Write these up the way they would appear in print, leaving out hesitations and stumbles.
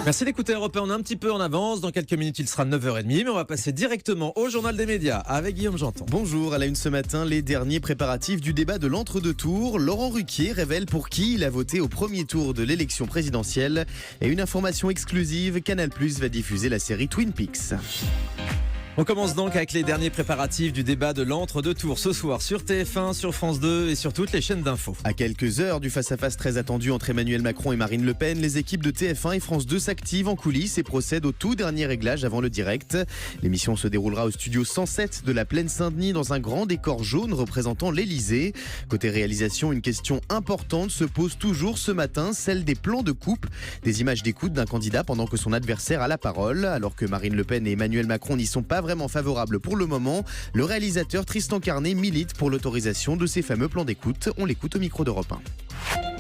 Merci d'écouter Europe 1, on est un petit peu en avance. Dans quelques minutes, il sera 9h30, mais on va passer directement au journal des médias avec Guillaume Janton. Bonjour, à la une ce matin, les derniers préparatifs du débat de l'entre-deux tours. Laurent Ruquier révèle pour qui il a voté au premier tour de l'élection présidentielle. Et une information exclusive, Canal+ va diffuser la série Twin Peaks. On commence donc avec les derniers préparatifs du débat de l'entre-deux tours ce soir sur TF1, sur France 2 et sur toutes les chaînes d'infos. À quelques heures du face-à-face très attendu entre Emmanuel Macron et Marine Le Pen, les équipes de TF1 et France 2 s'activent en coulisses et procèdent au tout dernier réglage avant le direct. L'émission se déroulera au studio 107 de la Plaine Saint-Denis dans un grand décor jaune représentant l'Elysée. Côté réalisation, une question importante se pose toujours ce matin, celle des plans de coupe. Des images d'écoute d'un candidat pendant que son adversaire a la parole. Alors que Marine Le Pen et Emmanuel Macron n'y sont pas vraiment favorable pour le moment, le réalisateur Tristan Carnet milite pour l'autorisation de ces fameux plans d'écoute. On l'écoute au micro d'Europe 1.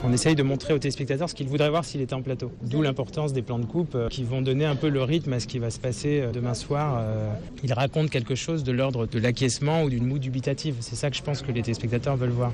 On essaye de montrer aux téléspectateurs ce qu'ils voudraient voir s'il était en plateau. D'où l'importance des plans de coupe qui vont donner un peu le rythme à ce qui va se passer demain soir. Ils racontent quelque chose de l'ordre de l'acquiescement ou d'une moue dubitative. C'est ça que je pense que les téléspectateurs veulent voir.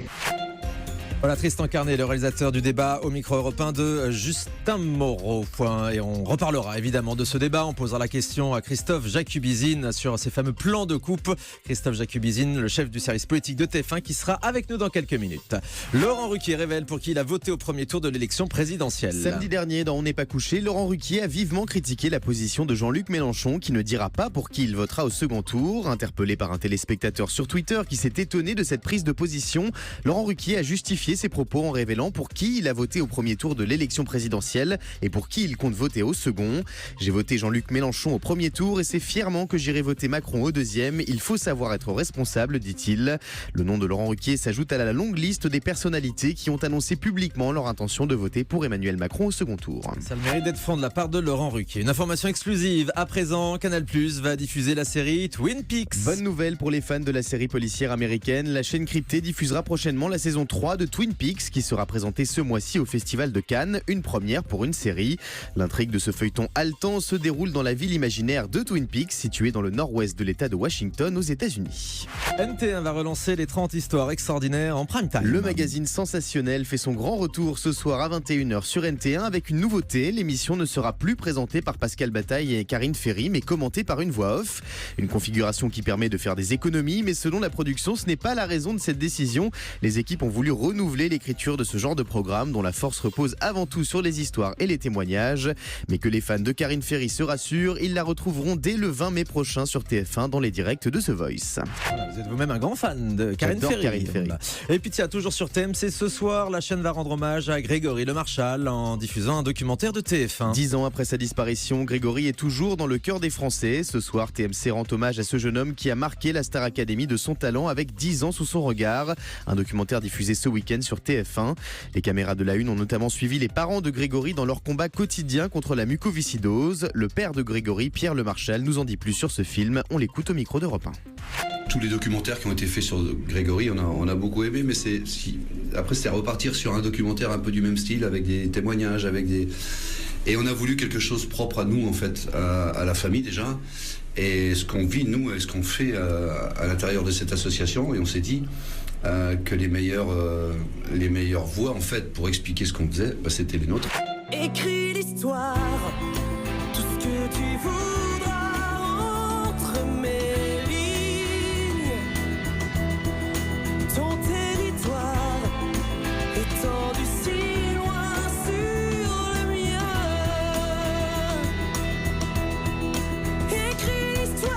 Voilà, Tristan Carnet, le réalisateur du débat au micro européen de Justin Moreau. Et on reparlera évidemment de ce débat. On posera la question à Christophe Jacubizine sur ces fameux plans de coupe. Christophe Jacubizine, le chef du service politique de TF1, qui sera avec nous dans quelques minutes. Laurent Ruquier révèle pour qui il a voté au premier tour de l'élection présidentielle. Samedi dernier, dans On n'est pas couché, Laurent Ruquier a vivement critiqué la position de Jean-Luc Mélenchon, qui ne dira pas pour qui il votera au second tour. Interpellé par un téléspectateur sur Twitter qui s'est étonné de cette prise de position, Laurent Ruquier a justifié ses propos en révélant pour qui il a voté au premier tour de l'élection présidentielle et pour qui il compte voter au second. J'ai voté Jean-Luc Mélenchon au premier tour et c'est fièrement que j'irai voter Macron au deuxième. Il faut savoir être responsable, dit-il. Le nom de Laurent Ruquier s'ajoute à la longue liste des personnalités qui ont annoncé publiquement leur intention de voter pour Emmanuel Macron au second tour. Ça le mérite d'être franc de la part de Laurent Ruquier. Une information exclusive. À présent, Canal+ va diffuser la série Twin Peaks. Bonne nouvelle pour les fans de la série policière américaine. La chaîne cryptée diffusera prochainement la saison 3 de Twin Peaks qui sera présentée ce mois-ci au Festival de Cannes. Une première pour une série. L'intrigue de ce feuilleton haletant se déroule dans la ville imaginaire de Twin Peaks, située dans le nord-ouest de l'État de Washington, aux États-Unis. NT1 va relancer les 30 histoires extraordinaires en prime time. Le magazine sensationnel fait son grand retour ce soir à 21h sur NT1 avec une nouveauté. L'émission ne sera plus présentée par Pascal Bataille et Karine Ferry, mais commentée par une voix off. Une configuration qui permet de faire des économies, mais selon la production, ce n'est pas la raison de cette décision. Les équipes ont voulu renouveler l'écriture de ce genre de programme dont la force repose avant tout sur les histoires et les témoignages. Mais que les fans de Karine Ferry se rassurent, ils la retrouveront dès le 20 mai prochain sur TF1 dans les directs de The Voice. Vous êtes vous-même un grand fan de Karine Ferry. Et puis tiens, toujours sur TMC ce soir, la chaîne va rendre hommage à Grégory Le Marchal en diffusant un documentaire de TF1. 10 ans après sa disparition, Grégory est toujours dans le cœur des Français. Ce soir, TMC rend hommage à ce jeune homme qui a marqué la Star Academy de son talent avec 10 ans sous son regard. Un documentaire diffusé ce week-end sur TF1. Les caméras de la Une ont notamment suivi les parents de Grégory dans leur combat quotidien contre la mucoviscidose. Le père de Grégory, Pierre Le Marchal, nous en dit plus sur ce film. On l'écoute au micro d'Europe 1. Tous les documentaires qui ont été faits sur Grégory, on a beaucoup aimé, mais après c'était repartir sur un documentaire un peu du même style, avec des témoignages, et on a voulu quelque chose propre à nous en fait, à la famille déjà, et ce qu'on vit nous et ce qu'on fait à l'intérieur de cette association, et on s'est dit que les meilleures voies en fait pour expliquer ce qu'on faisait, c'était les nôtres. Écris l'histoire, tout ce que tu voudras entre mes lignes. Ton territoire étendu si loin sur le mien. Écris l'histoire.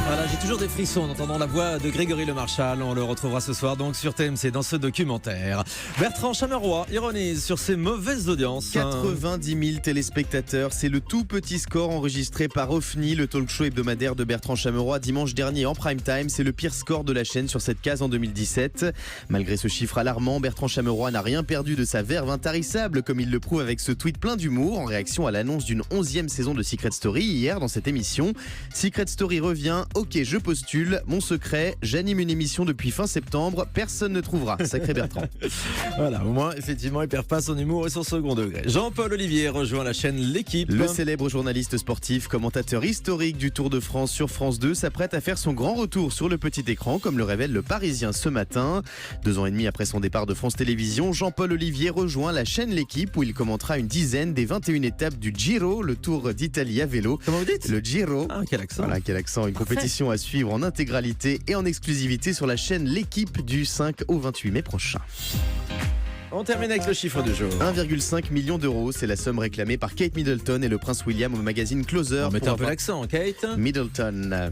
Voilà, j'ai toujours des frissons en entendant la voix de Grégory Le Marchal. On le retrouvera ce soir donc sur TMC dans ce documentaire. Bertrand Chameroy ironise sur ses mauvaises audiences. 90 000 téléspectateurs, c'est le tout petit score enregistré par OFNI, le talk show hebdomadaire de Bertrand Chameroy dimanche dernier en prime time. C'est le pire score de la chaîne sur cette case en 2017. Malgré ce chiffre alarmant, Bertrand Chameroy n'a rien perdu de sa verve intarissable, comme il le prouve avec ce tweet plein d'humour en réaction à l'annonce d'une 11e saison de Secret Story hier dans cette émission. Secret Story revient, ok je postule. Mon secret, j'anime une émission depuis fin septembre. Personne ne trouvera. Sacré Bertrand. Voilà, au moins, effectivement, il perd pas son humour et son second degré. Jean-Paul Olivier rejoint la chaîne L'Équipe. Le célèbre journaliste sportif, commentateur historique du Tour de France sur France 2, s'apprête à faire son grand retour sur le petit écran, comme le révèle le Parisien ce matin. 2 ans et demi après son départ de France Télévisions, Jean-Paul Olivier rejoint la chaîne L'Équipe où il commentera une dizaine des 21 étapes du Giro, le Tour d'Italie à vélo. Comment vous dites ? Le Giro. Ah, quel accent. Voilà, quel accent. Une compétition à suivre en intégralité et en exclusivité sur la chaîne L'Équipe du 5 au 28 mai prochain. On termine avec le chiffre du jour. 1,5 million d'euros, c'est la somme réclamée par Kate Middleton et le prince William au magazine Closer. Mettez un peu l'accent, Kate. Middleton.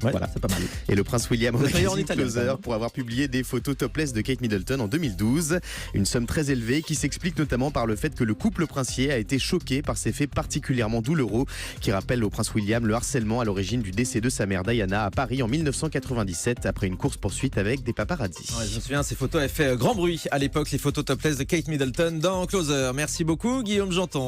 Ouais, Voilà. c'est pas mal. Et le prince William au Vous êtes meilleur en magazine italien, Closer quand même. pour avoir publié des photos topless de Kate Middleton en 2012. Une somme très élevée qui s'explique notamment par le fait que le couple princier a été choqué par ces faits particulièrement douloureux qui rappellent au prince William le harcèlement à l'origine du décès de sa mère Diana à Paris en 1997 après une course-poursuite avec des paparazzis. Ouais, je me souviens, ces photos avaient fait grand bruit à l'époque, les photos topless de Kate Middleton dans Closer. Merci beaucoup, Guillaume Janton.